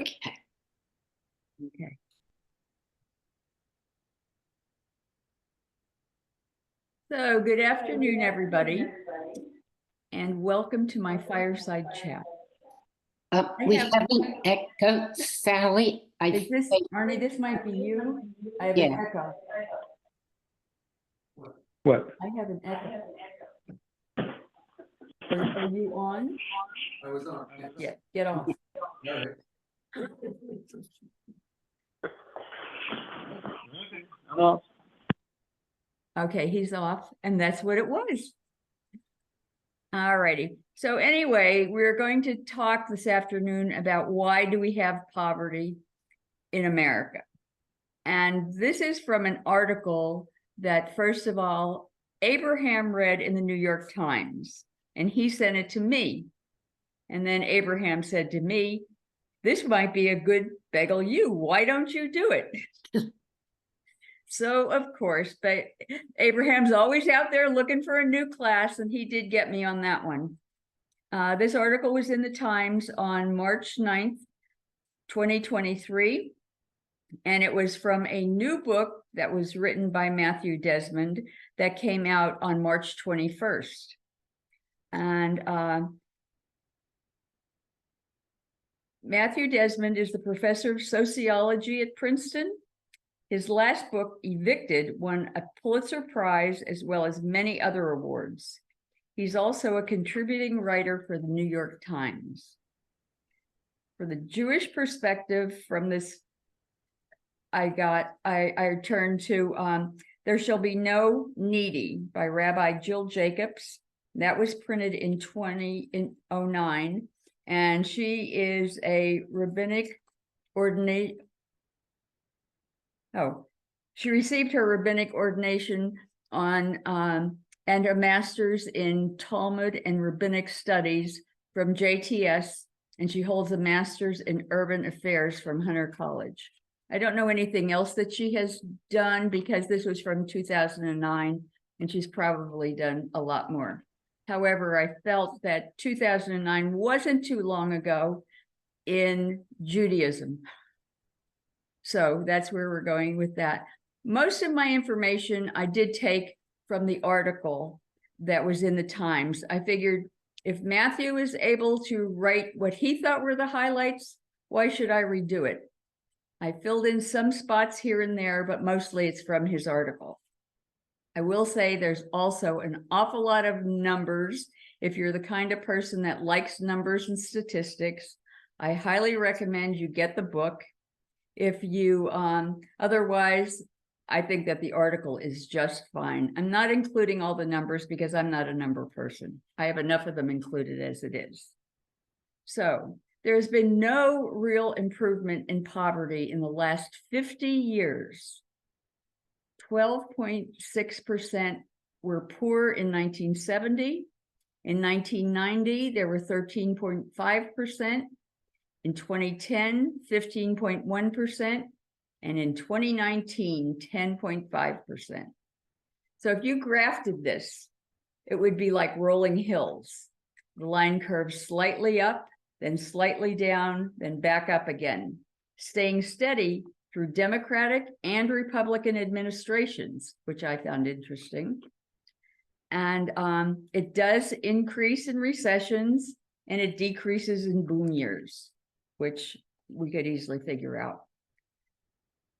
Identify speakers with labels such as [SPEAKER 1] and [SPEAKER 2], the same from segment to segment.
[SPEAKER 1] Okay.
[SPEAKER 2] Okay. So good afternoon, everybody, and welcome to my fireside chat.
[SPEAKER 1] We have an echo, Sally.
[SPEAKER 2] Is this, Arnie, this might be you? I have an echo.
[SPEAKER 3] What?
[SPEAKER 2] I have an echo. Are you on?
[SPEAKER 4] I was on.
[SPEAKER 2] Yeah, get off.
[SPEAKER 4] All right.
[SPEAKER 2] Okay, he's off, and that's what it was. All righty. So anyway, we're going to talk this afternoon about why do we have poverty in America. And this is from an article that, first of all, Abraham read in the New York Times, and he sent it to me. And then Abraham said to me, this might be a good Bagel you. Why don't you do it? So, of course, but Abraham's always out there looking for a new class, and he did get me on that one. This article was in the Times on March 9th, 2023, and it was from a new book that was written by Matthew Desmond that came out on March 21st. And Matthew Desmond is the professor of sociology at Princeton. His last book, Evicted, won a Pulitzer Prize as well as many other awards. He's also a contributing writer for the New York Times. For the Jewish perspective from this, I turned to There Shall Be No Needy by Rabbi Jill Jacobs. That was printed in 2009. And she is a rabbinic ordination. She received her rabbinic ordination on and a master's in Talmud and Rabbinic Studies from JTS, and she holds a master's in Urban Affairs from Hunter College. I don't know anything else that she has done because this was from 2009, and she's probably done a lot more. However, I felt that 2009 wasn't too long ago in Judaism. So that's where we're going with that. Most of my information I did take from the article that was in the Times. I figured if Matthew is able to write what he thought were the highlights, why should I redo it? I filled in some spots here and there, but mostly it's from his article. I will say there's also an awful lot of numbers. If you're the kind of person that likes numbers and statistics, I highly recommend you get the book. If you, otherwise, I think that the article is just fine. I'm not including all the numbers because I'm not a number person. I have enough of them included as it is. So there's been no real improvement in poverty in the last 50 years. 12.6% were poor in 1970. In 1990, there were 13.5%. In 2010, 15.1%, and in 2019, 10.5%. So if you graphed this, it would be like rolling hills. The line curves slightly up, then slightly down, then back up again, staying steady through Democratic and Republican administrations, which I found interesting. And it does increase in recessions, and it decreases in boom years, which we could easily figure out.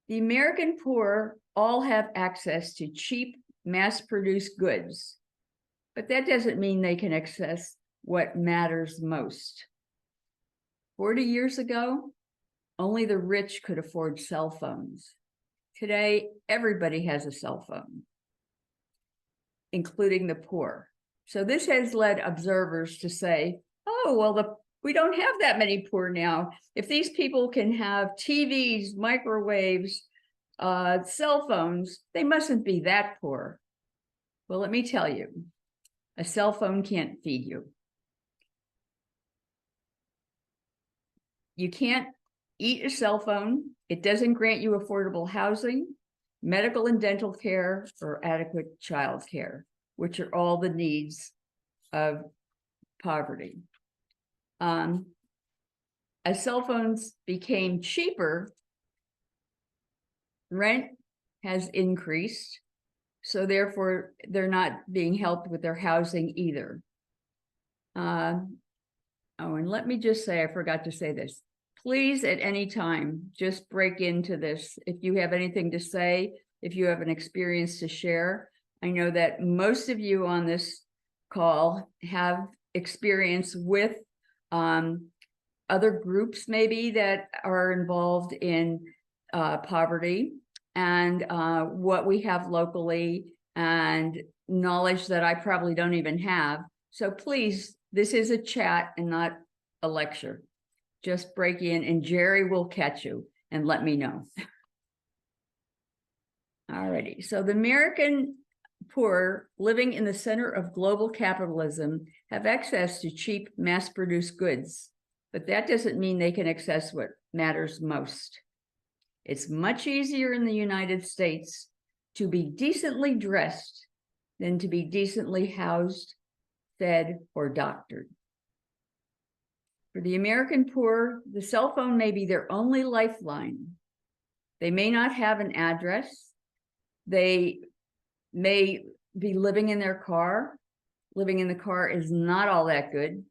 [SPEAKER 2] The American poor all have access to cheap, mass-produced goods, but that doesn't mean they can access what matters most. 40 years ago, only the rich could afford cell phones. Today, everybody has a cell phone, including the poor. So this has led observers to say, oh, well, we don't have that many poor now. If these people can have TVs, microwaves, cell phones, they mustn't be that poor. Well, let me tell you, a cell phone can't feed you. You can't eat a cell phone. It doesn't grant you affordable housing, medical and dental care, or adequate child care, which are all the needs of poverty. as cell phones became cheaper, rent has increased. So therefore, they're not being helped with their housing either. Oh, and let me just say, I forgot to say this. Please, at any time, just break into this. If you have anything to say, if you have an experience to share. I know that most of you on this call have experience with other groups maybe that are involved in poverty and what we have locally and knowledge that I probably don't even have. So please, this is a chat and not a lecture. Just break in and Jerry will catch you and let me know. All righty. So the American poor living in the center of global capitalism have access to cheap mass-produced goods, but that doesn't mean they can access what matters most. It's much easier in the United States to be decently dressed than to be decently housed, fed, or doctored. For the American poor, the cell phone may be their only lifeline. They may not have an address. They may be living in their car. Living in the car is not all that good.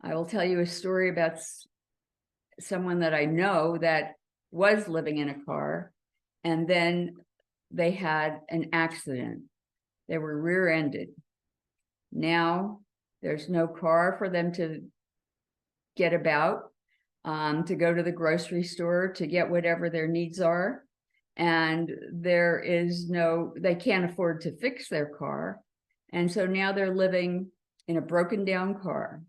[SPEAKER 2] I will tell you a story about someone that I know that was living in a car, and then they had an accident. They were rear-ended. Now there's no car for them to get about, to go to the grocery store, to get whatever their needs are. And there is no, they can't afford to fix their car. And so now they're living in a broken down car.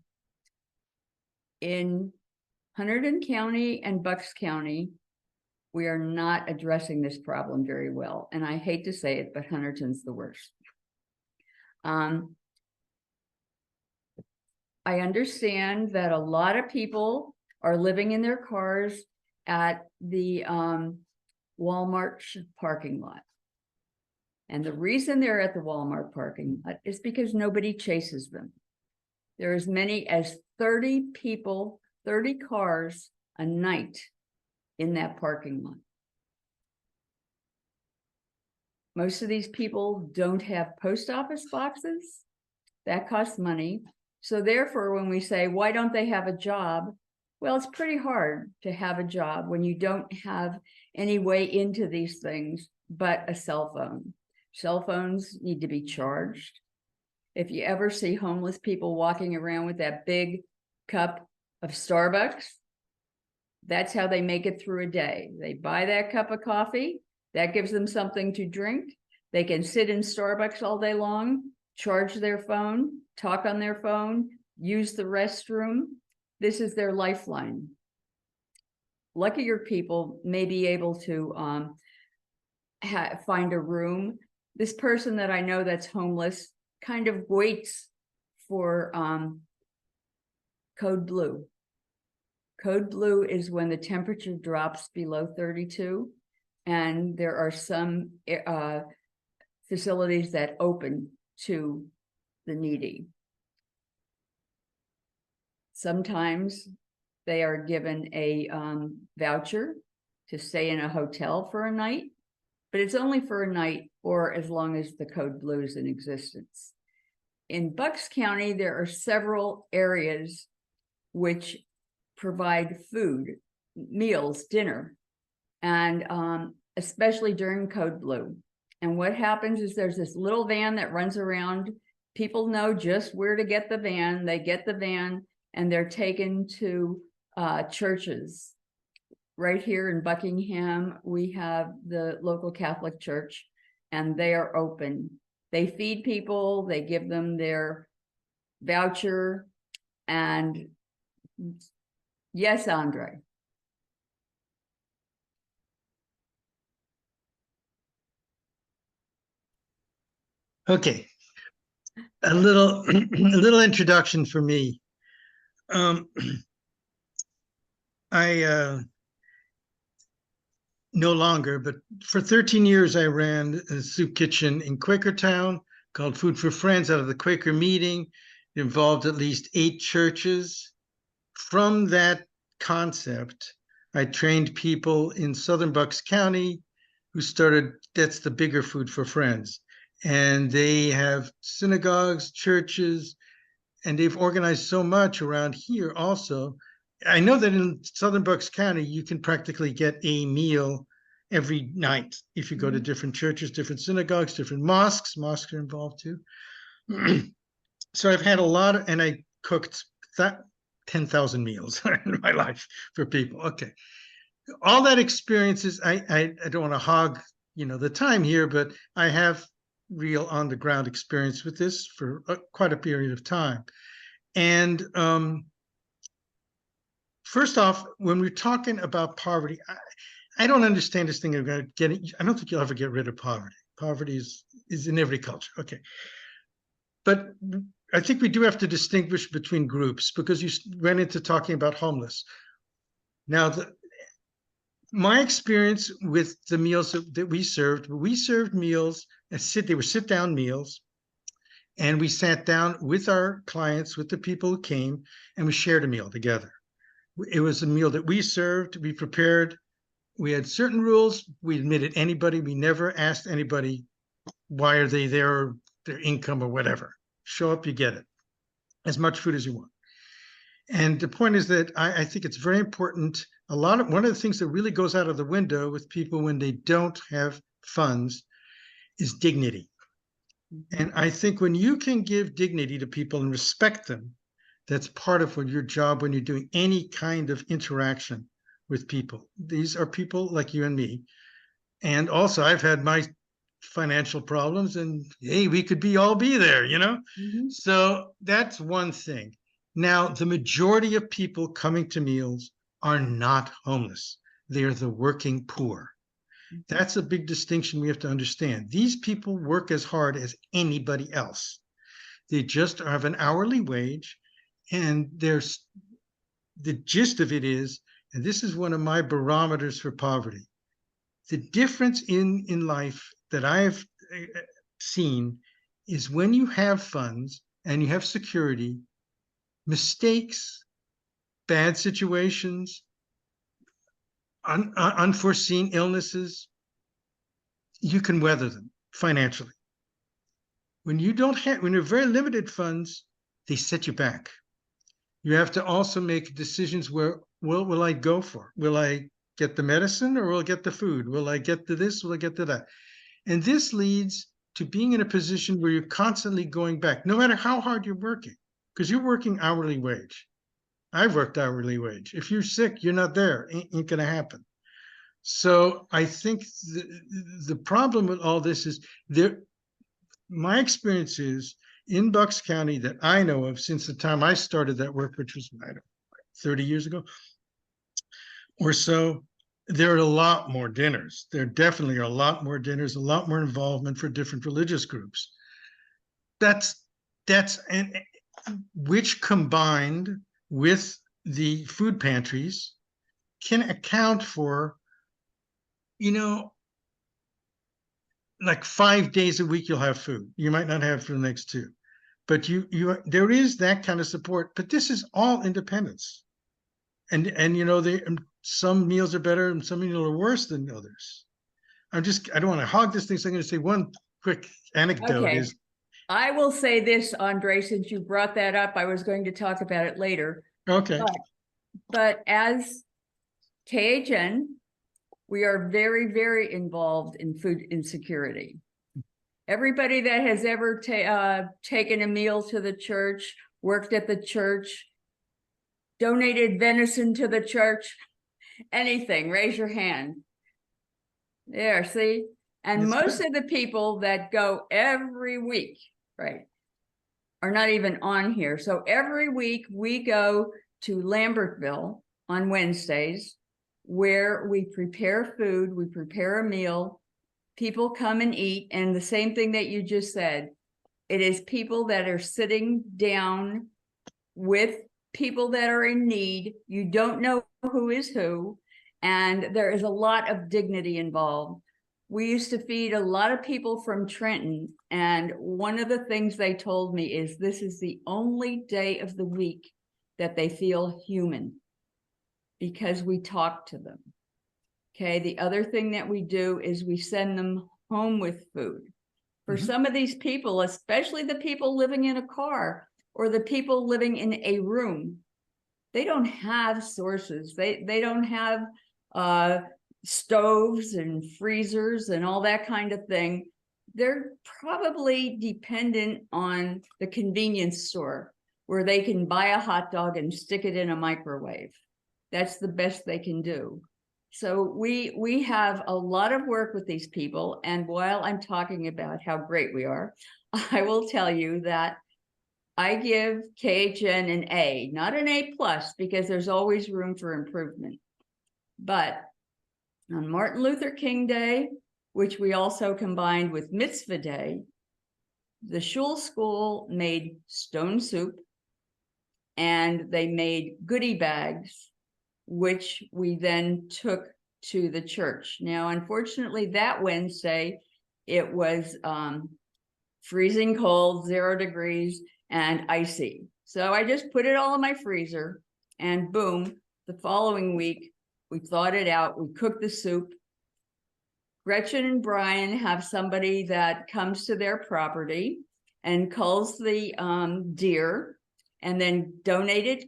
[SPEAKER 2] In Hunterdon County and Bucks County, we are not addressing this problem very well. And I hate to say it, but Hunterdon's the worst. I understand that a lot of people are living in their cars at the Walmart parking lot. And the reason they're at the Walmart parking lot is because nobody chases them. There are as many as 30 people, 30 cars a night in that parking lot. Most of these people don't have post office boxes. That costs money. So therefore, when we say, why don't they have a job? Well, it's pretty hard to have a job when you don't have any way into these things but a cell phone. Cell phones need to be charged. If you ever see homeless people walking around with that big cup of Starbucks, that's how they make it through a day. They buy that cup of coffee, that gives them something to drink. They can sit in Starbucks all day long, charge their phone, talk on their phone, use the restroom. This is their lifeline. Luckier people may be able to find a room. This person that I know that's homeless kind of waits for code blue. Code blue is when the temperature drops below 32, and there are some facilities that open to the needy. Sometimes they are given a voucher to stay in a hotel for a night, but it's only for a night or as long as the code blue is in existence. In Bucks County, there are several areas which provide food, meals, dinner, and especially during code blue. And what happens is there's this little van that runs around. People know just where to get the van. They get the van and they're taken to churches. Right here in Buckingham, we have the local Catholic church, and they are open. They feed people, they give them their voucher, and yes, Andre.
[SPEAKER 3] Okay, a little introduction for me. I no longer, but for 13 years, I ran a soup kitchen in Quakertown called Food for Friends out of the Quaker meeting. It involved at least 8 churches. From that concept. I trained people in Southern Bucks County who started, that's the bigger Food for Friends. And they have synagogues, churches, and they've organized so much around here also. I know that in Southern Bucks County, you can practically get a meal every night if you go to different churches, different synagogues, different mosques. Mosques are involved too. So I've had a lot of, and I cooked that 10,000 meals in my life for people. Okay. All that experiences, I don't want to hog, the time here, but I have real on the ground experience with this for quite a period of time. And first off, when we're talking about poverty, I don't understand this thing of getting, I don't think you'll ever get rid of poverty. Poverty is in every culture. Okay. But I think we do have to distinguish between groups, because you went into talking about homeless. Now, my experience with the meals that we served meals, they were sit-down meals, and we sat down with our clients, with the people who came, and we shared a meal together. It was a meal that we served, we prepared. We had certain rules. We admitted anybody. We never asked anybody, why are they there, their income or whatever. Show up, you get it. As much food as you want. And the point is that I think it's very important. One of the things that really goes out of the window with people when they don't have funds is dignity. And I think when you can give dignity to people and respect them, that's part of your job when you're doing any kind of interaction with people. These are people like you and me. And also I've had my financial problems, and hey, we could all be there, So that's one thing. Now, the majority of people coming to meals are not homeless. They're the working poor. That's a big distinction we have to understand. These people work as hard as anybody else. They just have an hourly wage, and the gist of it is, and this is one of my barometers for poverty, the difference in life that I've seen is when you have funds and you have security, mistakes, bad situations, unforeseen illnesses, you can weather them financially. When you have very limited funds, they set you back. You have to also make decisions where, what will I go for? Will I get the medicine, or will I get the food? Will I get to this? Will I get to that? And this leads to being in a position where you're constantly going back, no matter how hard you're working, because you're working hourly wage. I've worked hourly wage. If you're sick, you're not there. Ain't gonna happen. So I think the problem with all this is my experience is in Bucks County that I know of since the time I started that work, which was 30 years ago or so, there are a lot more dinners. There definitely are a lot more dinners, a lot more involvement for different religious groups. Which combined with the food pantries can account for, like 5 days a week you'll have food. You might not have for the next 2, but there is that kind of support. But this is all independence, and some meals are better and some meals are worse than others. I don't want to hog this thing, so I'm going to say one quick anecdote.
[SPEAKER 2] Okay. I will say this, Andre, since you brought that up, I was going to talk about it later.
[SPEAKER 3] Okay.
[SPEAKER 2] But as KHN, we are very, very involved in food insecurity. Everybody that has ever taken a meal to the church, worked at the church, donated venison to the church, anything, raise your hand. There, see? And
[SPEAKER 3] That's
[SPEAKER 2] most
[SPEAKER 3] good.
[SPEAKER 2] of the people that go every week, right, are not even on here. So every week we go to Lambertville on Wednesdays, where we prepare food, we prepare a meal, people come and eat, and the same thing that you just said, it is people that are sitting down with people that are in need. You don't know who is who, and there is a lot of dignity involved. We used to feed a lot of people from Trenton, and one of the things they told me is this is the only day of the week that they feel human. because we talk to them. Okay, the other thing that we do is we send them home with food. For some of these people, especially the people living in a car or the people living in a room, they don't have sources. They don't have stoves and freezers and all that kind of thing. They're probably dependent on the convenience store where they can buy a hot dog and stick it in a microwave. That's the best they can do. So we have a lot of work with these people. And while I'm talking about how great we are, I will tell you that I give KHN an A, not an A+, because there's always room for improvement. But on Martin Luther King Day, which we also combined with Mitzvah Day, the Shul School made stone soup and they made goodie bags, which we then took to the church. Now, unfortunately, that Wednesday, it was freezing cold, 0 degrees, and icy. So I just put it all in my freezer, and boom, the following week, we thawed it out, we cooked the soup. Gretchen and Brian have somebody that comes to their property and culls the deer, and then donated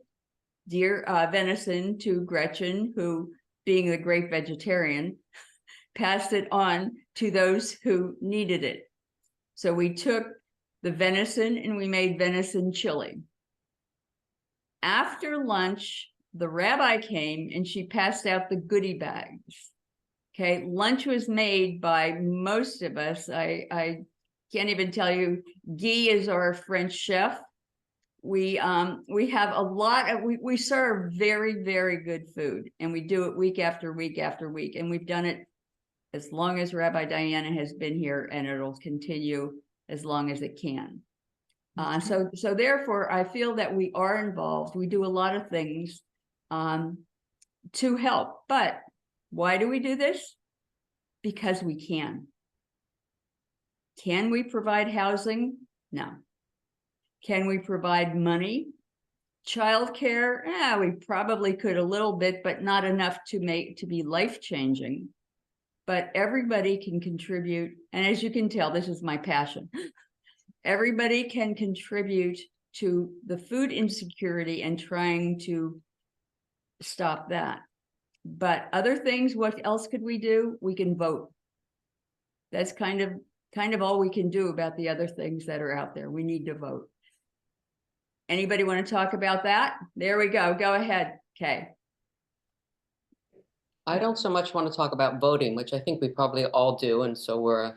[SPEAKER 2] deer venison to Gretchen, who, being the great vegetarian, passed it on to those who needed it. So we took the venison and we made venison chili. After lunch, the rabbi came and she passed out the goodie bags. Okay, lunch was made by most of us. I can't even tell you, Guy is our French chef. We have a lot of, we serve very, very good food, and we do it week after week after week. And we've done it as long as Rabbi Diana has been here, and it'll continue as long as it can. So therefore, I feel that we are involved. We do a lot of things to help. But why do we do this? Because we can. Can we provide housing? No. Can we provide money? Childcare? We probably could a little bit, but not enough to be life-changing. But everybody can contribute. And as you can tell, this is my passion. Everybody can contribute to the food insecurity and trying to stop that. But other things, what else could we do? We can vote. That's kind of all we can do about the other things that are out there. We need to vote. Anybody want to talk about that? There we go. Go ahead, Kay.
[SPEAKER 5] I don't so much want to talk about voting, which I think we probably all do. And so we're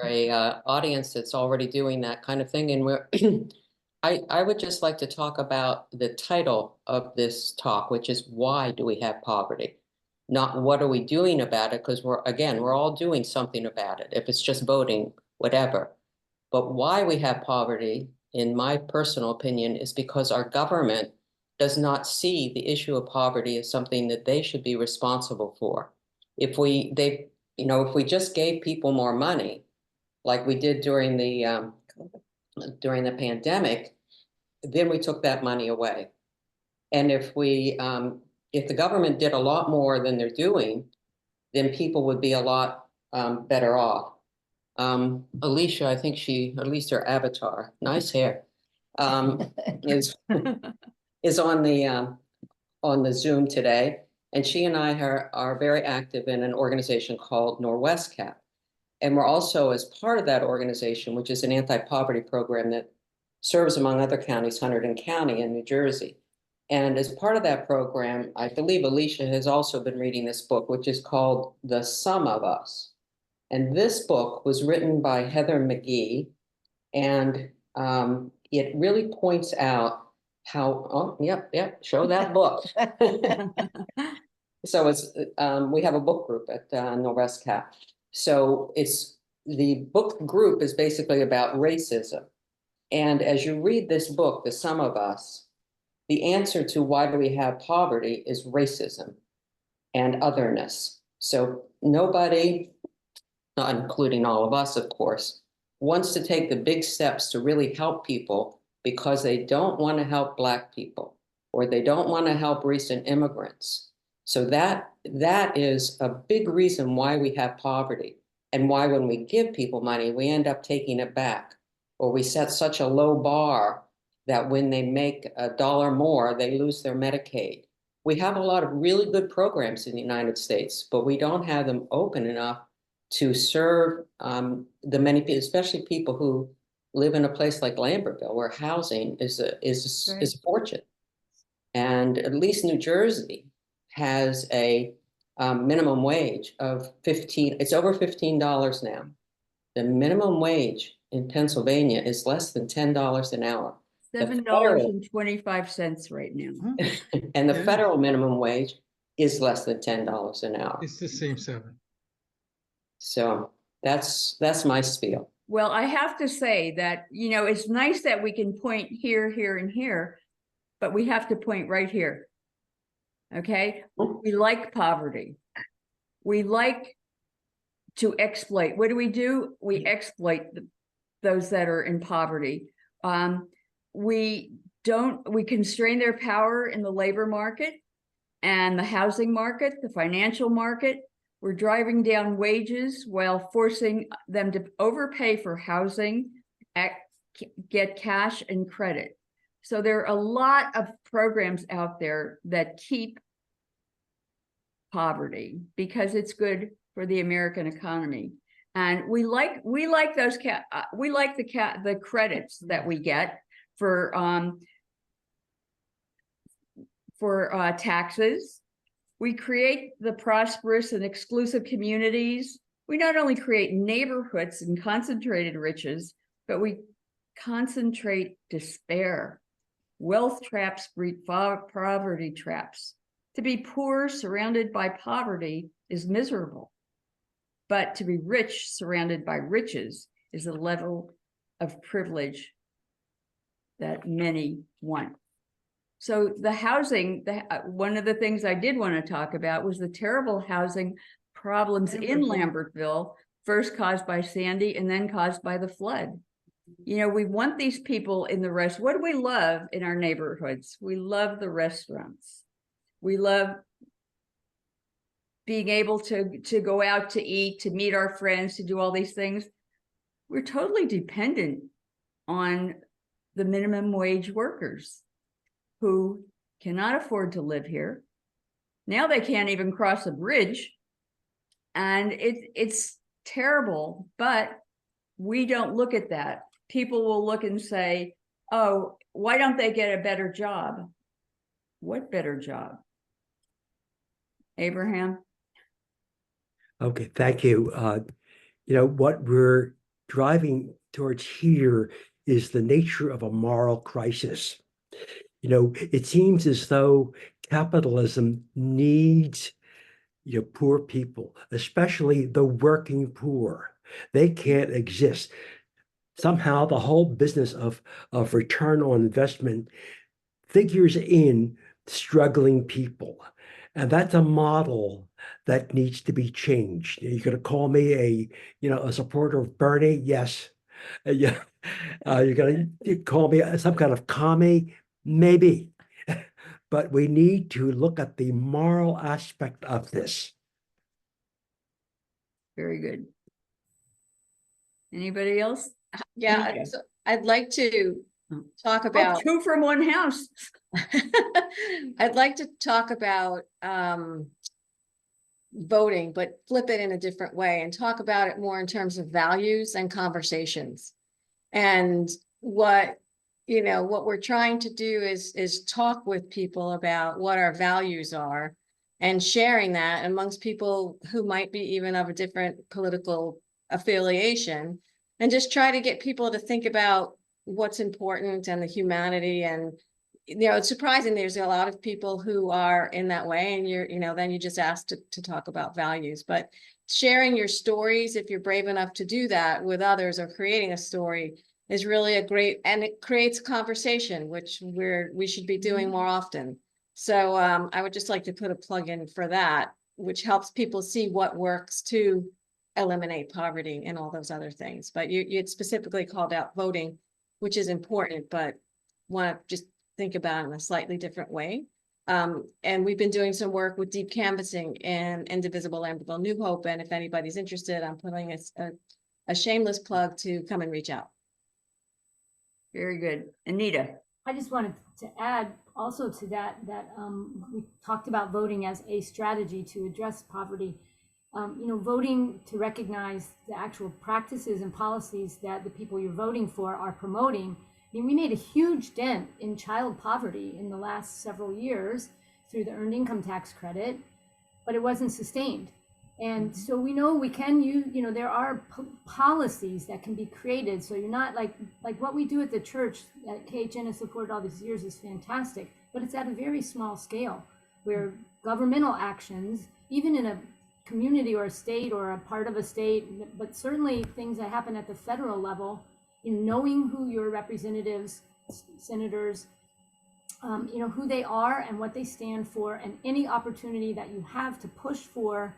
[SPEAKER 5] a audience that's already doing that kind of thing. And we're I would just like to talk about the title of this talk, which is why do we have poverty? Not what are we doing about it? Because we're all doing something about it. If it's just voting, whatever. But why we have poverty, in my personal opinion, is because our government does not see the issue of poverty as something that they should be responsible for. If we just gave people more money, like we did during the pandemic, then we took that money away. And if the government did a lot more than they're doing, then people would be a lot better off. Alicia, I think at least her avatar, nice hair, is on the Zoom today. And she and I are very active in an organization called Norwest Cap. And we're also, as part of that organization, which is an anti-poverty program that serves, among other counties, Hunterdon County in New Jersey. And as part of that program, I believe Alicia has also been reading this book, which is called The Sum of Us. And this book was written by Heather McGee, and it really points out how, show that book. So we have a book group at Norwest Cap. So the book group is basically about racism. And as you read this book, The Sum of Us, the answer to why do we have poverty is racism and otherness. So nobody, not including all of us, of course, wants to take the big steps to really help people because they don't want to help Black people, or they don't want to help recent immigrants, So that is a big reason why we have poverty, and why when we give people money, we end up taking it back, or we set such a low bar that when they make $1 more, they lose their Medicaid. We have a lot of really good programs in the United States, but we don't have them open enough to serve the many people, especially people who live in a place like Lambertville, where housing is a fortune. And at least New Jersey has a minimum wage of it's over $15 now. The minimum wage in Pennsylvania is less than $10 an hour.
[SPEAKER 2] $7.25 right now.
[SPEAKER 5] And the
[SPEAKER 3] Yeah.
[SPEAKER 5] federal minimum wage is less than $10 an hour.
[SPEAKER 3] It's the same 7.
[SPEAKER 5] So that's my spiel.
[SPEAKER 2] Well, I have to say that, it's nice that we can point here, here, and here, but we have to point right here. Okay? We like poverty. We like to exploit. What do? We exploit those that are in poverty. We constrain their power in the labor market and the housing market, the financial market. We're driving down wages while forcing them to overpay for housing, get cash and credit. So there are a lot of programs out there that keep poverty because it's good for the American economy. And we like those the credits that we get for taxes. We create the prosperous and exclusive communities. We not only create neighborhoods and concentrated riches, but we concentrate despair. Wealth traps breed poverty traps. To be poor surrounded by poverty is miserable. But to be rich surrounded by riches is a level of privilege that many want. So the housing, one of the things I did want to talk about was the terrible housing problems in Lambertville, first caused by Sandy and then caused by the flood. We want these people in the rest. What do we love in our neighborhoods? We love the restaurants. We love being able to go out to eat, to meet our friends, to do all these things. We're totally dependent on the minimum wage workers who cannot afford to live here. Now they can't even cross a bridge. And it's terrible, but we don't look at that. People will look and say, oh, why don't they get a better job? What better job? Abraham?
[SPEAKER 6] Okay, thank you. What we're driving towards here is the nature of a moral crisis. It seems as though capitalism needs poor people, especially the working poor. They can't exist. Somehow the whole business of return on investment figures in struggling people. And that's a model that needs to be changed. You're going to call me a supporter of Bernie? Yes. You're going to call me some kind of commie? Maybe. But we need to look at the moral aspect of this.
[SPEAKER 2] Very good. Anybody else?
[SPEAKER 7] Yeah, so I'd like to talk
[SPEAKER 2] Oh,
[SPEAKER 7] about
[SPEAKER 2] 2 from one house.
[SPEAKER 7] I'd like to talk about voting, but flip it in a different way and talk about it more in terms of values and conversations. And what we're trying to do is talk with people about what our values are and sharing that amongst people who might be even of a different political affiliation, and just try to get people to think about what's important and the humanity. And it's surprising there's a lot of people who are in that way, and then you just asked to talk about values. But sharing your stories, if you're brave enough to do that with others, or creating a story, is really a great, and it creates a conversation, which we should be doing more often. So I would just like to put a plug in for that, which helps people see what works to eliminate poverty and all those other things. But you had specifically called out voting, which is important, but want to just think about it in a slightly different way. And we've been doing some work with deep canvassing in Indivisible, Lambertville, New Hope. And if anybody's interested, I'm putting a shameless plug to come and reach out.
[SPEAKER 2] Very good. Anita.
[SPEAKER 8] I just wanted to add also to that, we talked about voting as a strategy to address poverty. Voting to recognize the actual practices and policies that the people you're voting for are promoting. I mean, we made a huge dent in child poverty in the last several years through the earned income tax credit, but it wasn't sustained. And so we know we can use, there are policies that can be created. So you're not like what we do at the church that KHN has supported all these years is fantastic, but it's at a very small scale where governmental actions, even in a community or a state or a part of a state, but certainly things that happen at the federal level, knowing who your representatives, senators, who they are and what they stand for, and any opportunity that you have to push for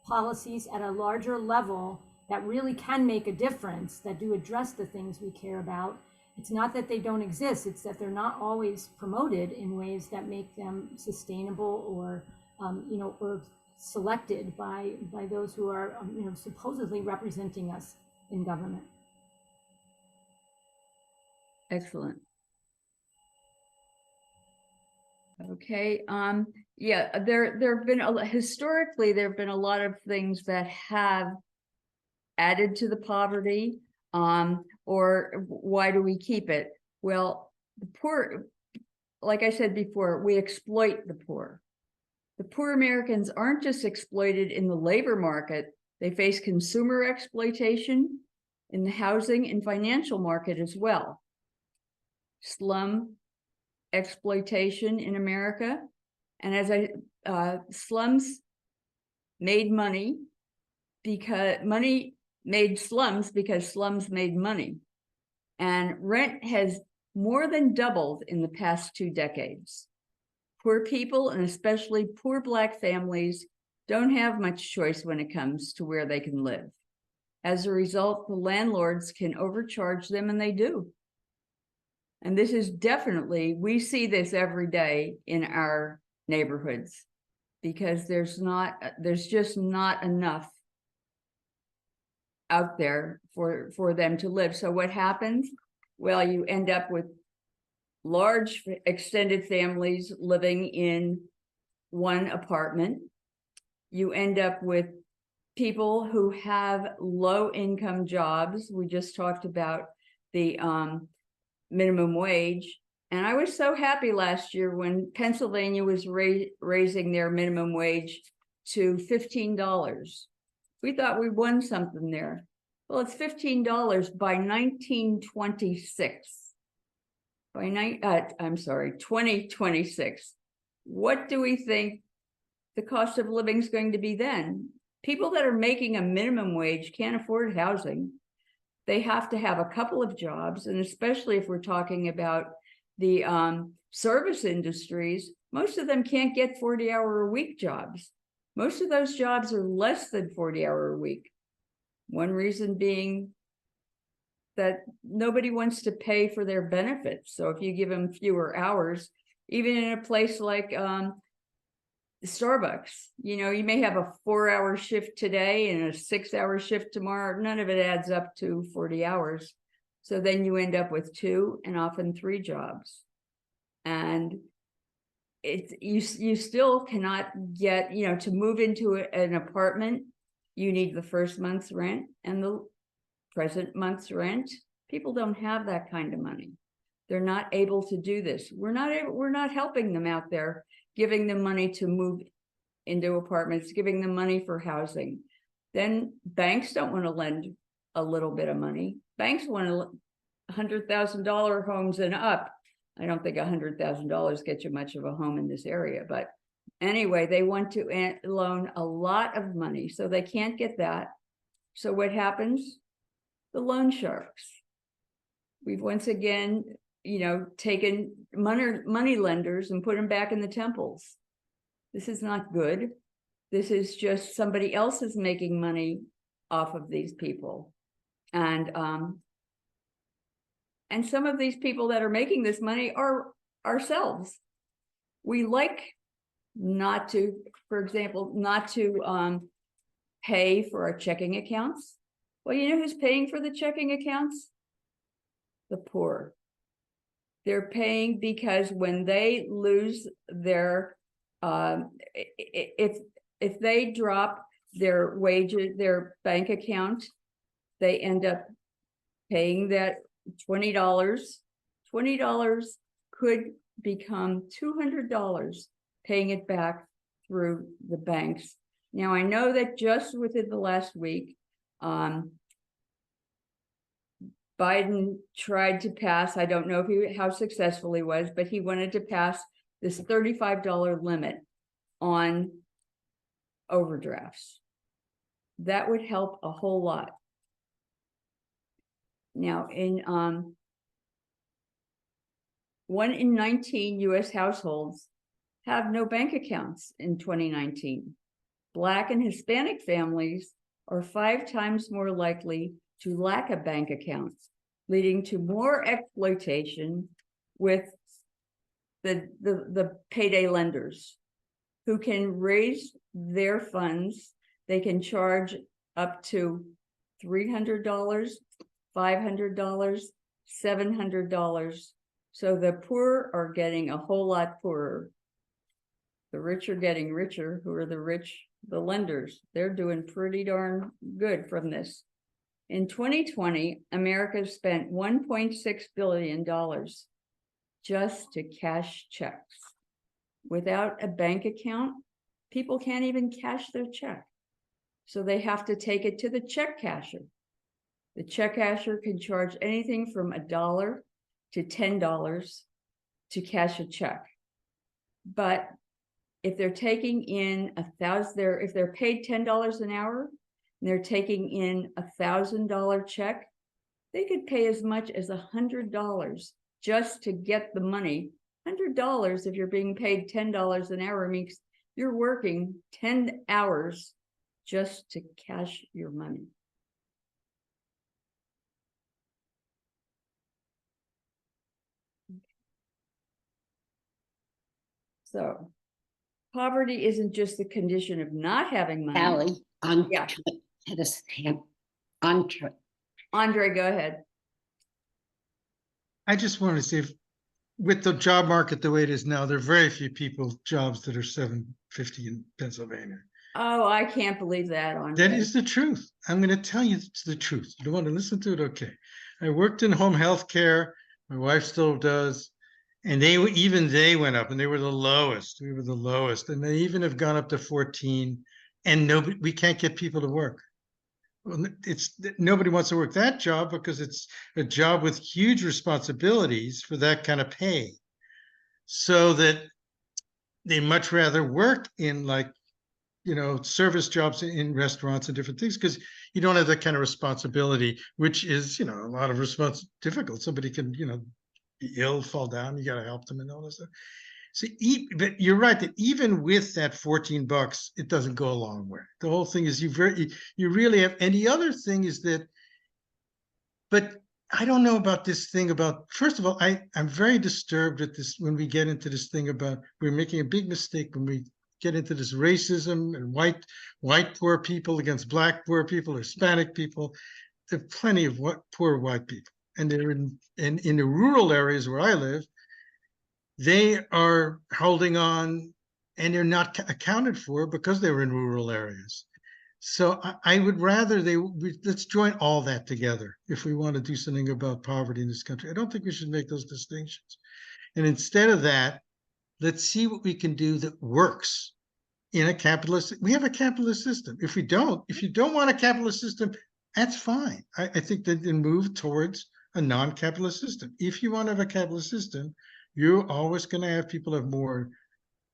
[SPEAKER 8] policies at a larger level that really can make a difference, that do address the things we care about. It's not that they don't exist, it's that they're not always promoted in ways that make them sustainable or, or selected by those who are, supposedly representing us in government.
[SPEAKER 2] Excellent. Okay. Yeah, there have been historically there have been a lot of things that have added to the poverty. Or why do we keep it? Well, the poor, like I said before, we exploit the poor. The poor Americans aren't just exploited in the labor market; they face consumer exploitation in the housing and financial market as well. Slum exploitation in America, and as slums made money because money made slums because slums made money, and rent has more than doubled in the past 2 decades. Poor people, and especially poor Black families, don't have much choice when it comes to where they can live. As a result, the landlords can overcharge them, and they do. And this is definitely, we see this every day in our neighborhoods, because there's just not enough out there for them to live. So what happens? Well, you end up with large extended families living in one apartment. You end up with people who have low income jobs. We just talked about the minimum wage. And I was so happy last year when Pennsylvania was raising their minimum wage to $15. We thought we won something there. Well, it's $15 by 1926. By 2026. What do we think the cost of living is going to be then? People that are making a minimum wage can't afford housing. They have to have a couple of jobs, and especially if we're talking about the service industries, most of them can't get 40-hour-a-week jobs. Most of those jobs are less than 40 hours a week. One reason being that nobody wants to pay for their benefits. So if you give them fewer hours, even in a place like Starbucks, you may have a 4-hour shift today and a 6-hour shift tomorrow. None of it adds up to 40 hours. So then you end up with 2 and often 3 jobs. And you still cannot get, to move into an apartment, you need the first month's rent and the present month's rent. People don't have that kind of money. They're not able to do this. We're not helping them out there, giving them money to move into apartments, giving them money for housing. Then banks don't want to lend a little bit of money. Banks want $100,000 homes and up. I don't think $100,000 gets you much of a home in this area, but anyway, they want to loan a lot of money, so they can't get that. So what happens? The loan sharks. We've once again, taken money lenders and put them back in the temples. This is not good. This is just somebody else is making money off of these people. And some of these people that are making this money are ourselves. We like not to, for example, not to pay for our checking accounts. Well, you know who's paying for the checking accounts? The poor. They're paying because when they lose their, if they drop their wages, their bank account, they end up paying that $20. $20 could become $200, paying it back through the banks. Now, I know that just within the last week, Biden tried to pass, I don't know if how successful he was, but he wanted to pass this $35 limit on overdrafts. That would help a whole lot. Now, in 1 in 19 US households have no bank accounts in 2019. Black and Hispanic families are 5 times more likely to lack a bank account, leading to more exploitation with the payday lenders who can raise their funds. They can charge up to $300, $500, $700. So the poor are getting a whole lot poorer. The rich are getting richer. Who are the rich? The lenders. They're doing pretty darn good from this. In 2020, America spent $1.6 billion just to cash checks. Without a bank account, people can't even cash their check. So they have to take it to the check casher. The check casher can charge anything from $1 to $10 to cash a check. But if they're taking in if they're paid $10 an hour, and they're taking in $1,000 check, they could pay as much as $100 just to get the money. $100 if you're being paid $10 an hour means you're working 10 hours just to cash your money. So poverty isn't just the condition of not having money.
[SPEAKER 1] Sally,
[SPEAKER 2] Yeah.
[SPEAKER 1] had his hand. Andre.
[SPEAKER 2] Andre, go ahead.
[SPEAKER 3] I just wanted to say, with the job market the way it is now, there are very few jobs that are $750 in Pennsylvania.
[SPEAKER 2] Oh, I can't believe that, Andre.
[SPEAKER 3] That is the truth. I'm going to tell you it's the truth. You don't want to listen to it? Okay. I worked in home health care. My wife still does. And even they went up, and they were the lowest. We were the lowest. And they even have gone up to 14. And we can't get people to work. Well, nobody wants to work that job because it's a job with huge responsibilities for that kind of pay. So that they much rather work in service jobs in restaurants and different things, because you don't have that kind of responsibility, which is, a lot of difficult. Somebody can, be ill, fall down, you got to help them and all this stuff. So, but you're right that even with that $14, it doesn't go a long way. The whole thing is you really have, and the other thing is that, but I don't know about this thing about, first of all, I'm very disturbed at this when we get into this thing about, we're making a big mistake when we get into this racism and white poor people against black poor people, Hispanic people. There are plenty of poor white people. And they're in the rural areas where I live, they are holding on and they're not accounted for because they were in rural areas. So I would rather let's join all that together if we want to do something about poverty in this country. I don't think we should make those distinctions. And instead of that, let's see what we can do that works in a capitalist. We have a capitalist system. If you don't want a capitalist system, that's fine. I think that then move towards a non-capitalist system. If you want to have a capitalist system, you're always going to have people have more.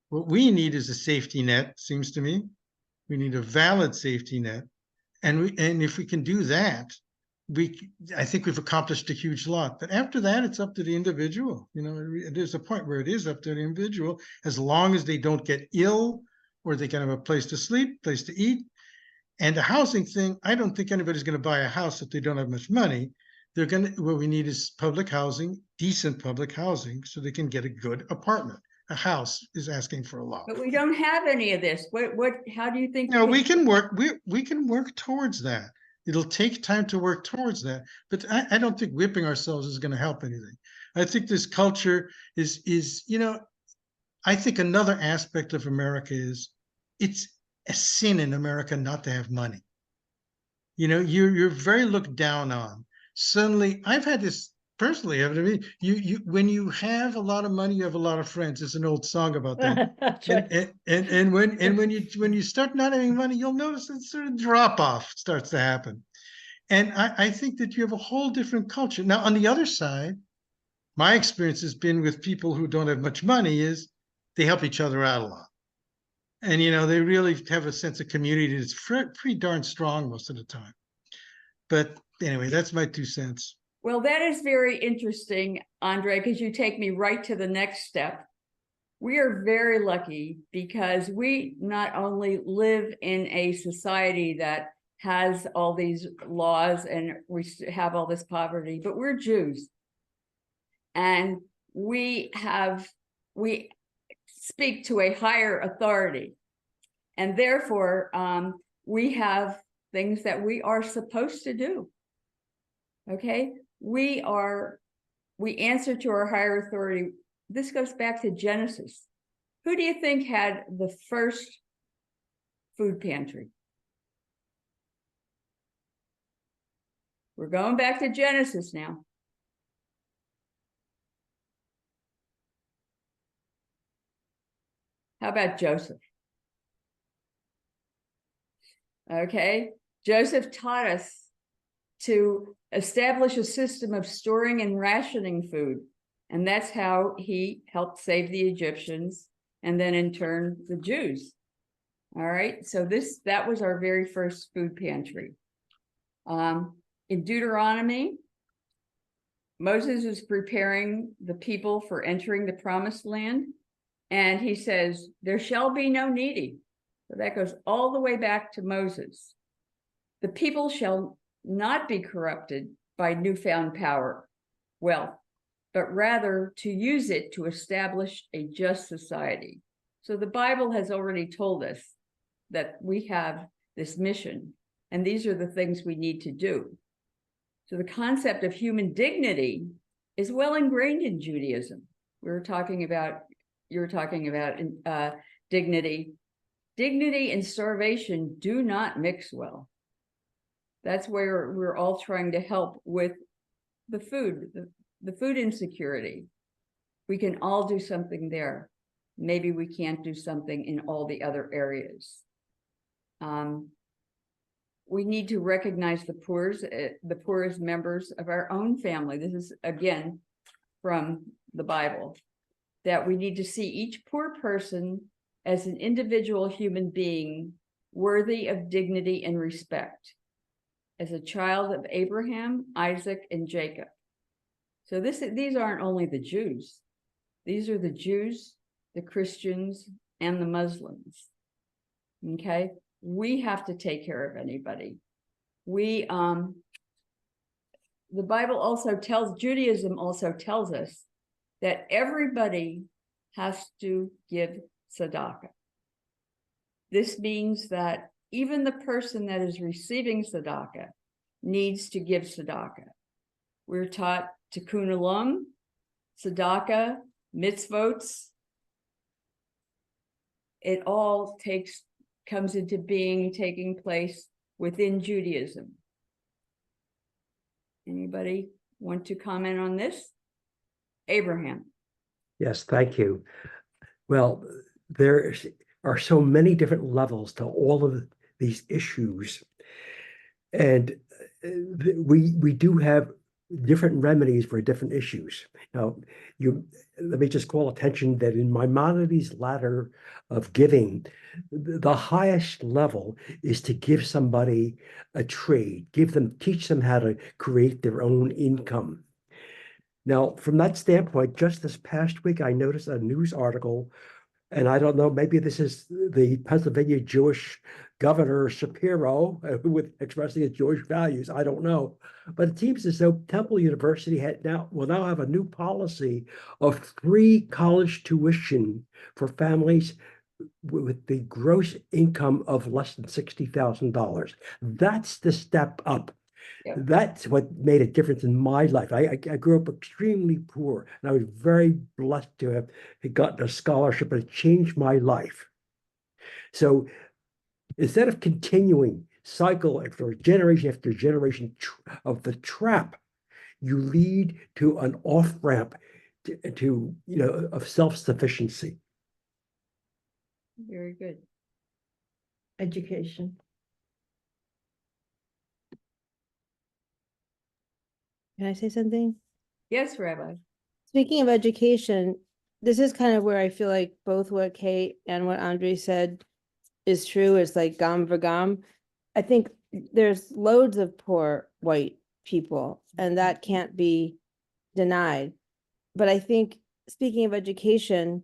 [SPEAKER 3] What we need is a safety net, seems to me. We need a valid safety net. And if we can do that, I think we've accomplished a huge lot. But after that, it's up to the individual. There's a point where it is up to the individual, as long as they don't get ill or they can have a place to sleep, place to eat. And the housing thing, I don't think anybody's going to buy a house if they don't have much money. What we need is public housing, decent public housing, so they can get a good apartment. a house is asking for a loan.
[SPEAKER 2] But we don't have any of this. How do you think?
[SPEAKER 3] No, we can work, we can work towards that. It'll take time to work towards that, but I don't think whipping ourselves is going to help anything. I think this culture is, I think another aspect of America is it's a sin in America not to have money. You're very looked down on. Suddenly, I've had this personally. I mean, when you have a lot of money, you have a lot of friends. There's an old song about that.
[SPEAKER 2] That's right.
[SPEAKER 3] And when you start not having money, you'll notice that sort of drop off starts to happen. And I think that you have a whole different culture. Now, on the other side, my experience has been with people who don't have much money is they help each other out a lot. And, they really have a sense of community that's pretty darn strong most of the time. But anyway, that's my 2 cents.
[SPEAKER 2] Well, that is very interesting, Andre, because you take me right to the next step. We are very lucky because we not only live in a society that has all these laws and we have all this poverty, but we're Jews. And we speak to a higher authority. And therefore, we have things that we are supposed to do. Okay? We answer to our higher authority. This goes back to Genesis. Who do you think had the first food pantry? We're going back to Genesis now. How about Joseph? Okay, Joseph taught us to establish a system of storing and rationing food. And that's how he helped save the Egyptians and then in turn the Jews. All right, so that was our very first food pantry. In Deuteronomy, Moses is preparing the people for entering the promised land. And he says, there shall be no needy. So that goes all the way back to Moses. The people shall not be corrupted by newfound power, wealth, but rather to use it to establish a just society. So the Bible has already told us that we have this mission, and these are the things we need to do. So the concept of human dignity is well ingrained in Judaism. You were talking about dignity. Dignity and starvation do not mix well. That's where we're all trying to help with the food, the food insecurity. We can all do something there. Maybe we can't do something in all the other areas. We need to recognize the poorest members of our own family. This is, again, from the Bible, that we need to see each poor person as an individual human being worthy of dignity and respect, as a child of Abraham, Isaac, and Jacob. So these aren't only the Jews. These are the Jews, the Christians, and the Muslims. Okay? We have to take care of anybody. The Bible also Judaism also tells us that everybody has to give tzedakah. This means that even the person that is receiving tzedakah needs to give tzedakah. We're taught tikkun olam, tzedakah, mitzvot. It all comes into being, taking place within Judaism. Anybody want to comment on this? Abraham.
[SPEAKER 6] Yes, thank you. Well, there are so many different levels to all of these issues. And we do have different remedies for different issues. Now, let me just call attention that in Maimonides' ladder of giving, the highest level is to give somebody a trade, teach them how to create their own income. Now, from that standpoint, just this past week, I noticed a news article And I don't know, maybe this is the Pennsylvania Jewish governor Shapiro with expressing his Jewish values. I don't know. But it seems as though Temple University will now have a new policy of free college tuition for families with the gross income of less than $60,000. That's the step up.
[SPEAKER 2] Yep.
[SPEAKER 6] That's what made a difference in my life. I grew up extremely poor, and I was very blessed to have gotten a scholarship, and it changed my life. So instead of continuing cycle after generation of the trap, you lead to an off ramp to of self-sufficiency.
[SPEAKER 2] Very good.
[SPEAKER 9] Education. Can I say something?
[SPEAKER 2] Yes, Rabbi.
[SPEAKER 9] Speaking of education, this is kind of where I feel like both what Kate and what Andre said is true. It's like gam v'gam. I think there's loads of poor white people, and that can't be denied. But I think, speaking of education,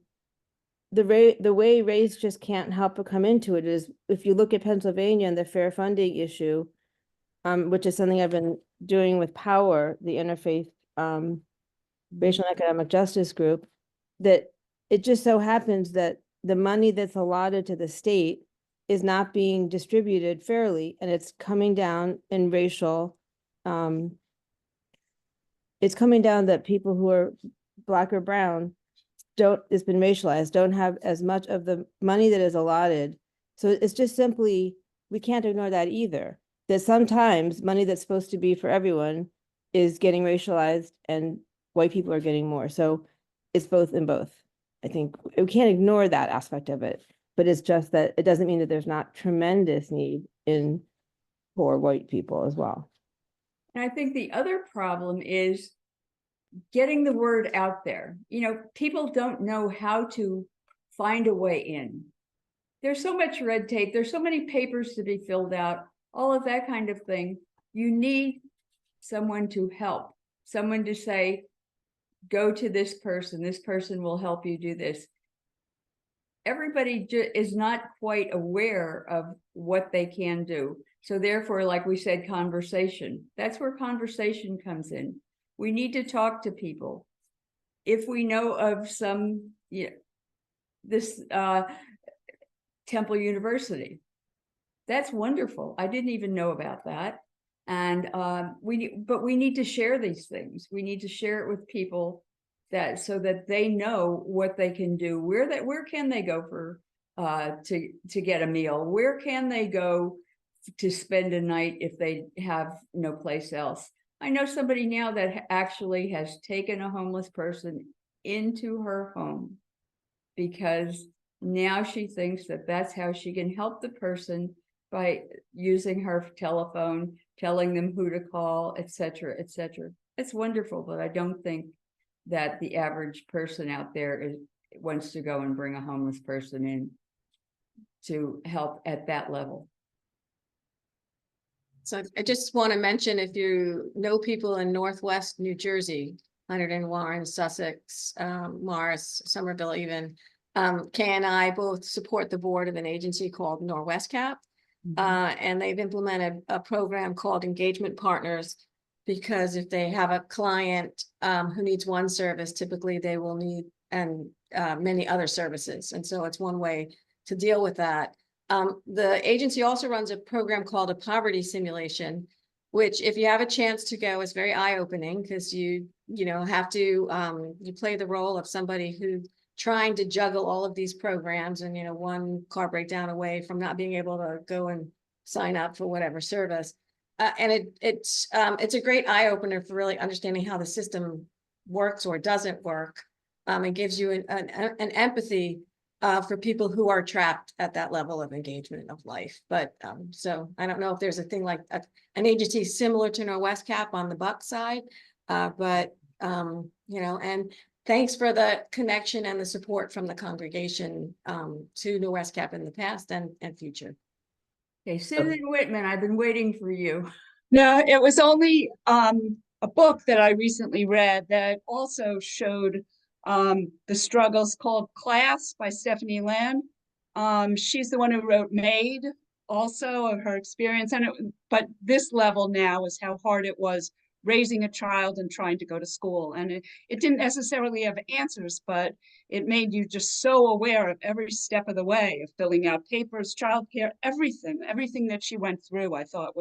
[SPEAKER 9] the way race just can't help but come into it is, if you look at Pennsylvania and the fair funding issue, which is something I've been doing with POWER, the interfaith racial and economic justice group, that it just so happens that the money that's allotted to the state is not being distributed fairly, and it's coming down in racial, it's coming down that people who are Black or brown it's been racialized, don't have as much of the money that is allotted. So it's just simply, we can't ignore that either, that sometimes money that's supposed to be for everyone is getting racialized and white people are getting more. So it's both and both. I think we can't ignore that aspect of it, but it's just that it doesn't mean that there's not tremendous need in poor white people as well.
[SPEAKER 2] And I think the other problem is getting the word out there. People don't know how to find a way in. There's so much red tape. There's so many papers to be filled out, all of that kind of thing. You need someone to help, someone to say, go to this person will help you do this. Everybody is not quite aware of what they can do. So therefore, like we said, conversation. That's where conversation comes in. We need to talk to people. If we know of this Temple University, that's wonderful. I didn't even know about that. And but we need to share these things. We need to share it with people so that they know what they can do. Where can they go for to get a meal? Where can they go to spend a night if they have no place else? I know somebody now that actually has taken a homeless person into her home because now she thinks that that's how she can help the person, by using her telephone, telling them who to call, etc., etc. It's wonderful, but I don't think that the average person out there wants to go and bring a homeless person in to help at that level.
[SPEAKER 7] So I just want to mention, if you know people in Northwest New Jersey, Hunterdon, Warren, Sussex, Morris, Somerville even, Kay and I both support the board of an agency called NorWestCap. And they've implemented a program called Engagement Partners, because if they have a client who needs one service, typically they will need many other services. And so it's one way to deal with that. The agency also runs a program called a poverty simulation, which, if you have a chance to go, is very eye-opening, because you have to you play the role of somebody who's trying to juggle all of these programs, and one car breakdown away from not being able to go and sign up for whatever service. And it's a great eye-opener for really understanding how the system works or doesn't work. It gives you an empathy for people who are trapped at that level of engagement of life. But so I don't know if there's a thing like an agency similar to NorWestCap on the Buck side, but and thanks for the connection and the support from the congregation to NorWestCap in the past and future.
[SPEAKER 2] Okay, Susan Whitman, I've been waiting for you.
[SPEAKER 10] No, it was only a book that I recently read that also showed The Struggles Called Class by Stephanie Land. She's the one who wrote Maid, also of her experience. But this level now is how hard it was raising a child and trying to go to school. And it didn't necessarily have answers, but it made you just so aware of every step of the way of filling out papers, childcare, everything that she went through. I thought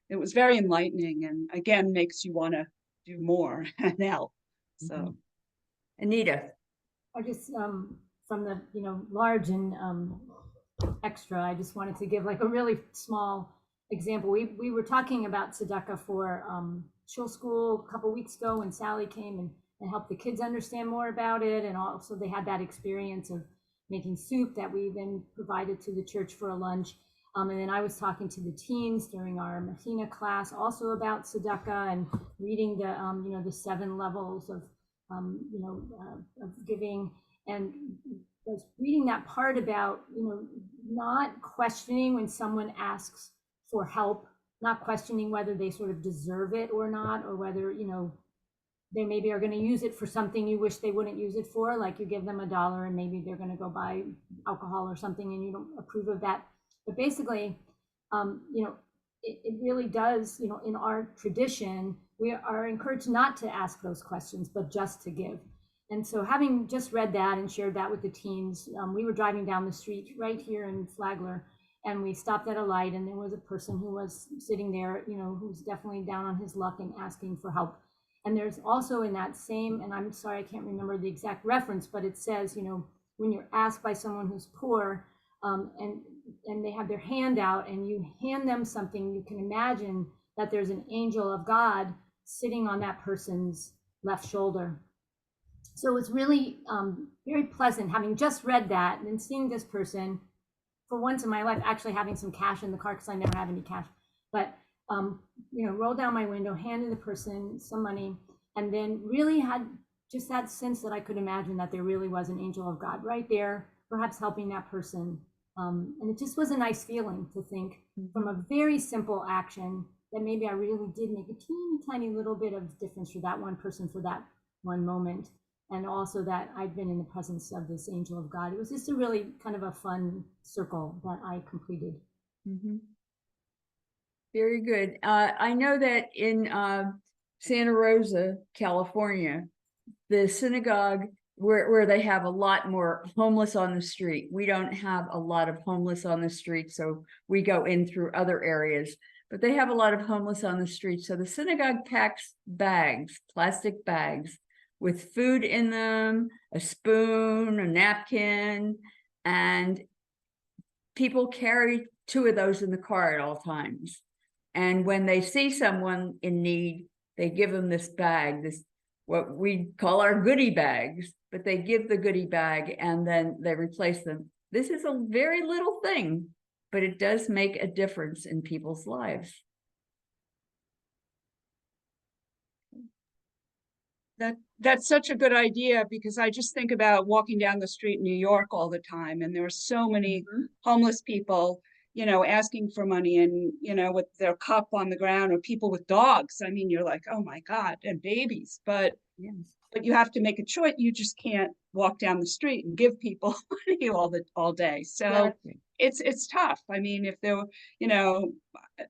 [SPEAKER 10] it was very enlightening, and again, makes you want to do more and help. So,
[SPEAKER 2] Anita.
[SPEAKER 8] I just, from the, large and extra, I just wanted to give like a really small example. We were talking about tzedakah for Shul School a couple weeks ago when Sally came and helped the kids understand more about it. And also they had that experience of making soup that we then provided to the church for a lunch. And then I was talking to the teens during our Mechina class also about tzedakah and reading the, the 7 levels of giving, and was reading that part about, not questioning when someone asks for help, not questioning whether they sort of deserve it or not, or whether, they maybe are going to use it for something you wish they wouldn't use it for, like you give them $1 and maybe they're going to go buy alcohol or something and you don't approve of that. But basically, it really does, in our tradition, we are encouraged not to ask those questions, but just to give. And so having just read that and shared that with the teens, we were driving down the street right here in Flagler, and we stopped at a light, and there was a person who was sitting there, who's definitely down on his luck and asking for help. And there's also in that same, and I'm sorry, I can't remember the exact reference, but it says, when you're asked by someone who's poor, and they have their hand out and you hand them something, you can imagine that there's an angel of God sitting on that person's left shoulder. So it's really very pleasant having just read that and then seeing this person for once in my life actually having some cash in the car, because I never have any cash, but roll down my window, handed the person some money, and then really had just that sense that I could imagine that there really was an angel of God right there, perhaps helping that person. And it just was a nice feeling to think from a very simple action that maybe I really did make a teeny tiny little bit of difference for that one person for that one moment. And also that I've been in the presence of this angel of God. It was just a really kind of a fun circle that I completed.
[SPEAKER 2] Mm-hmm. Very good. I know that in Santa Rosa, California, the synagogue where they have a lot more homeless on the street. We don't have a lot of homeless on the street, so we go in through other areas, but they have a lot of homeless on the street. So the synagogue packs bags, plastic bags with food in them, a spoon, a napkin, and people carry 2 of those in the car at all times. And when they see someone in need, they give them this bag, this what we call our goodie bags, but they give the goodie bag and then they replace them. This is a very little thing, but it does make a difference in people's lives.
[SPEAKER 10] That's such a good idea, because I just think about walking down the street in New York all the time, and there are so many homeless people, asking for money and, with their cup on the ground, or people with dogs. I mean, you're like, oh my God, and babies, but you have to make a choice. You just can't walk down the street and give people money all day. So it's tough. I mean, if there were,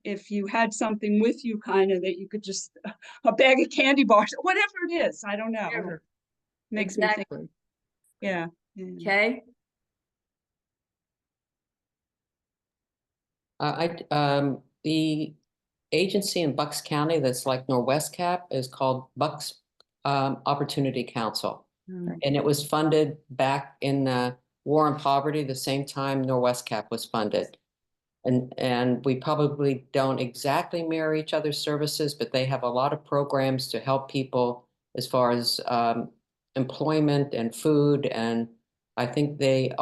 [SPEAKER 10] if you had something with you kind of that you could just, a bag of candy bars, whatever it is, I don't know.
[SPEAKER 2] Whatever.
[SPEAKER 10] Makes me think. Yeah.
[SPEAKER 2] Okay.
[SPEAKER 5] The agency in Bucks County that's like Norwest Cap is called Bucks Opportunity Council. And it was funded back in the War on Poverty, the same time Norwest Cap was funded. And we probably don't exactly mirror each other's services, but they have a lot of programs to help people as far as employment and food. And I think they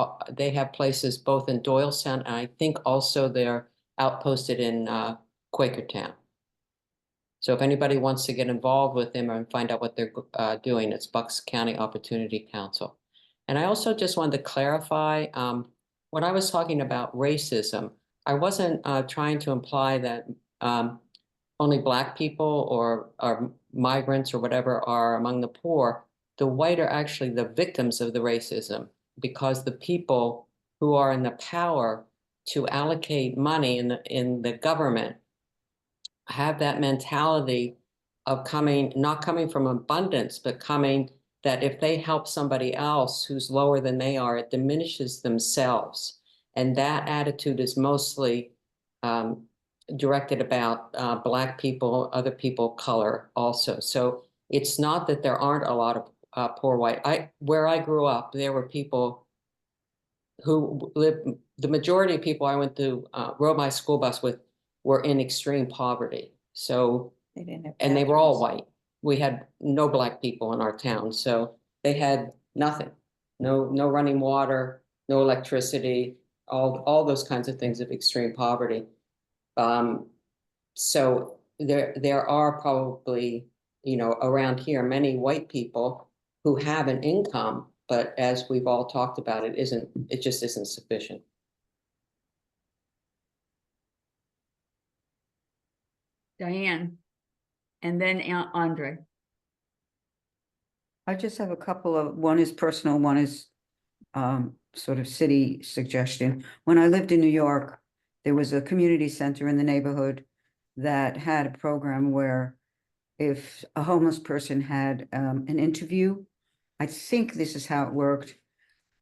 [SPEAKER 5] have places both in Doylestown, and I think also they're outposted in Quakertown. So if anybody wants to get involved with them and find out what they're doing, it's Bucks County Opportunity Council. And I also just wanted to clarify, when I was talking about racism, I wasn't trying to imply that only Black people or migrants or whatever are among the poor. the white are actually the victims of the racism, because the people who are in the power to allocate money in the government have that mentality of not coming from abundance, but coming that if they help somebody else who's lower than they are, it diminishes themselves. And that attitude is mostly directed about Black people, other people of color also. So it's not that there aren't a lot of poor white. Where I grew up, there were people who lived, the majority of people I went to, rode my school bus with, were in extreme poverty. So, and they were all white. We had no Black people in our town. So they had nothing, no running water, no electricity, all those kinds of things of extreme poverty. So there are probably, around here, many white people who have an income, but as we've all talked about, it just isn't sufficient.
[SPEAKER 2] Diane, and then Andre.
[SPEAKER 11] I just have a couple of, one is personal, one is sort of city suggestion. When I lived in New York, there was a community center in the neighborhood that had a program where if a homeless person had an interview, I think this is how it worked.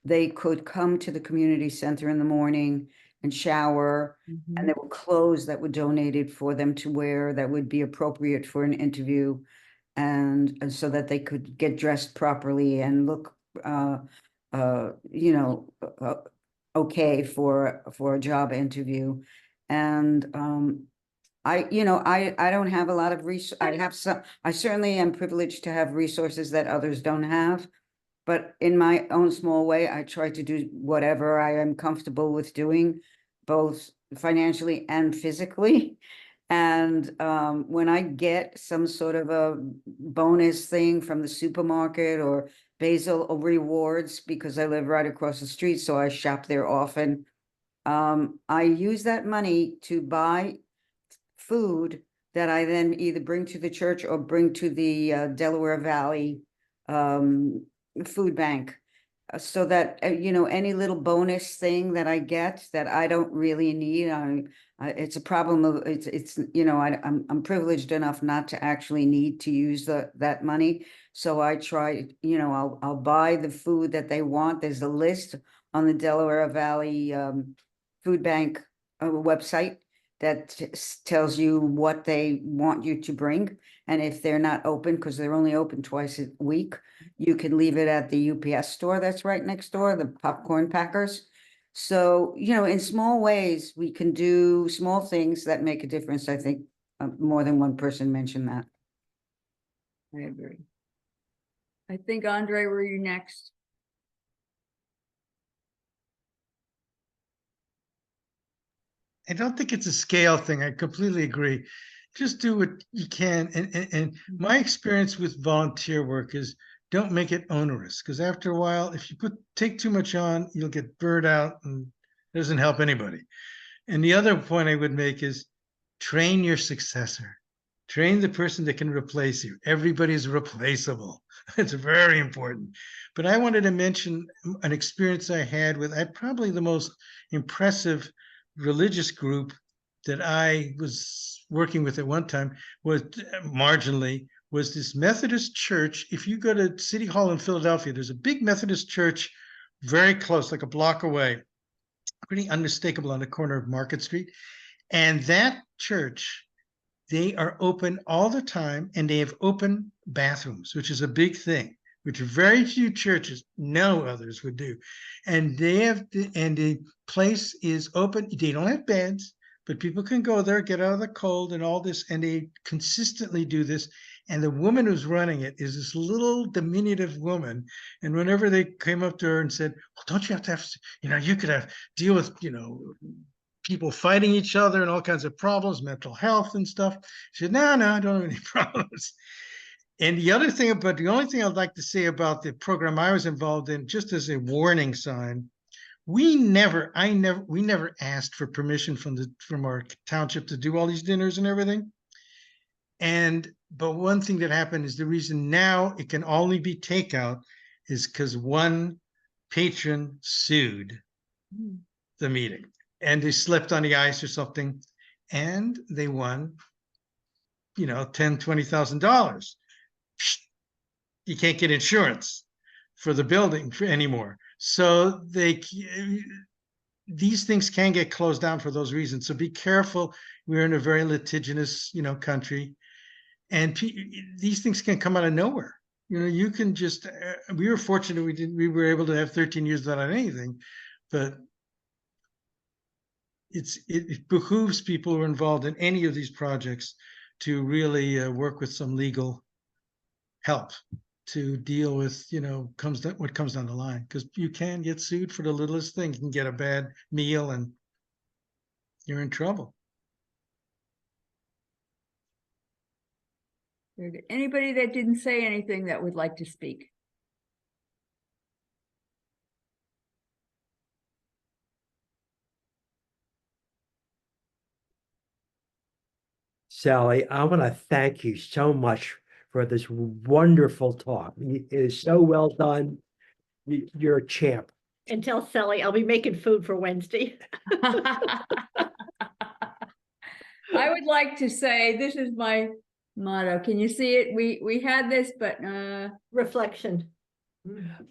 [SPEAKER 11] They could come to the community center in the morning and shower, and there were clothes that were donated for them to wear that would be appropriate for an interview, and so that they could get dressed properly and look, okay for a job interview. And I don't have a lot of I certainly am privileged to have resources that others don't have. But in my own small way, I try to do whatever I am comfortable with doing, both financially and physically. And when I get some sort of a bonus thing from the supermarket or Bagel rewards, because I live right across the street, so I shop there often, I use that money to buy food that I then either bring to the church or bring to the Delaware Valley food bank, so that any little bonus thing that I get that I don't really need, it's a problem of I'm privileged enough not to actually need to use that money. So I try, I'll buy the food that they want. There's a list on the Delaware Valley food bank website that tells you what they want you to bring. And if they're not open, because they're only open twice a week, you can leave it at the UPS store that's right next door, the popcorn packers. So, in small ways, we can do small things that make a difference. I think more than one person mentioned that.
[SPEAKER 2] I agree. I think, Andre, were you next?
[SPEAKER 3] I don't think it's a scale thing. I completely agree. Just do what you can. And my experience with volunteer work is don't make it onerous, because after a while, if you take too much on, you'll get burned out and it doesn't help anybody. And the other point I would make is train your successor. Train the person that can replace you. Everybody's replaceable. It's very important. But I wanted to mention an experience I had with probably the most impressive religious group that I was working with at one time, was marginally, was this Methodist church. If you go to City Hall in Philadelphia, there's a big Methodist church very close, like a block away, pretty unmistakable on the corner of Market Street. And that church, they are open all the time, and they have open bathrooms, which is a big thing, which very few churches, no others would do. And the place is open. They don't have beds, but people can go there, get out of the cold and all this, and they consistently do this. And the woman who's running it is this little diminutive woman. And whenever they came up to her and said, well, don't you have to you could deal with, people fighting each other and all kinds of problems, mental health and stuff. She said, no, I don't have any problems. And the only thing I'd like to say about the program I was involved in, just as a warning sign, we never asked for permission from our township to do all these dinners and everything. And but one thing that happened is the reason now it can only be takeout is because one patron sued the meeting and they slipped on the ice or something and they won, you know, $10,000-$20,000. You can't get insurance for the building anymore. So these things can get closed down for those reasons. So be careful. We're in a very litigious, you know, country, and these things can come out of nowhere. You know, you can just. We were fortunate we were able to have 13 years without anything, but it behooves people who are involved in any of these projects to really work with some legal help to deal with, you know, what comes down the line, because you can get sued for the littlest thing. You can get a bad meal and you're in trouble.
[SPEAKER 2] Anybody that didn't say anything that would like to speak?
[SPEAKER 6] Sally, I want to thank you so much for this wonderful talk. It is so well done. You're a champ.
[SPEAKER 12] And tell Sally I'll be making food for Wednesday.
[SPEAKER 2] I would like to say, this is my motto. Can you see it? We had this, but
[SPEAKER 12] Reflection.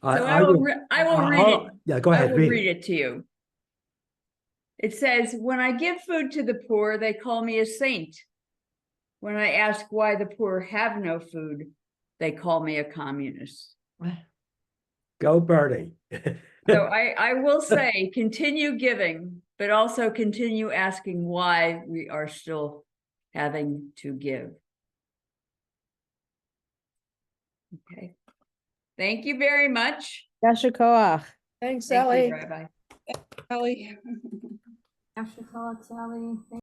[SPEAKER 2] I will read it.
[SPEAKER 6] Yeah, go
[SPEAKER 2] I
[SPEAKER 6] ahead.
[SPEAKER 2] will read it to you. It says, when I give food to the poor, they call me a saint. When I ask why the poor have no food, they call me a communist.
[SPEAKER 6] Go, Bernie.
[SPEAKER 2] So I will say, continue giving, but also continue asking why we are still having to give. Okay. Thank you very much.
[SPEAKER 9] Yasher koach.
[SPEAKER 12] Thanks,
[SPEAKER 2] Thank you,
[SPEAKER 12] Sally.
[SPEAKER 2] Rabbi.
[SPEAKER 10] Sally.
[SPEAKER 8] After call, Sally.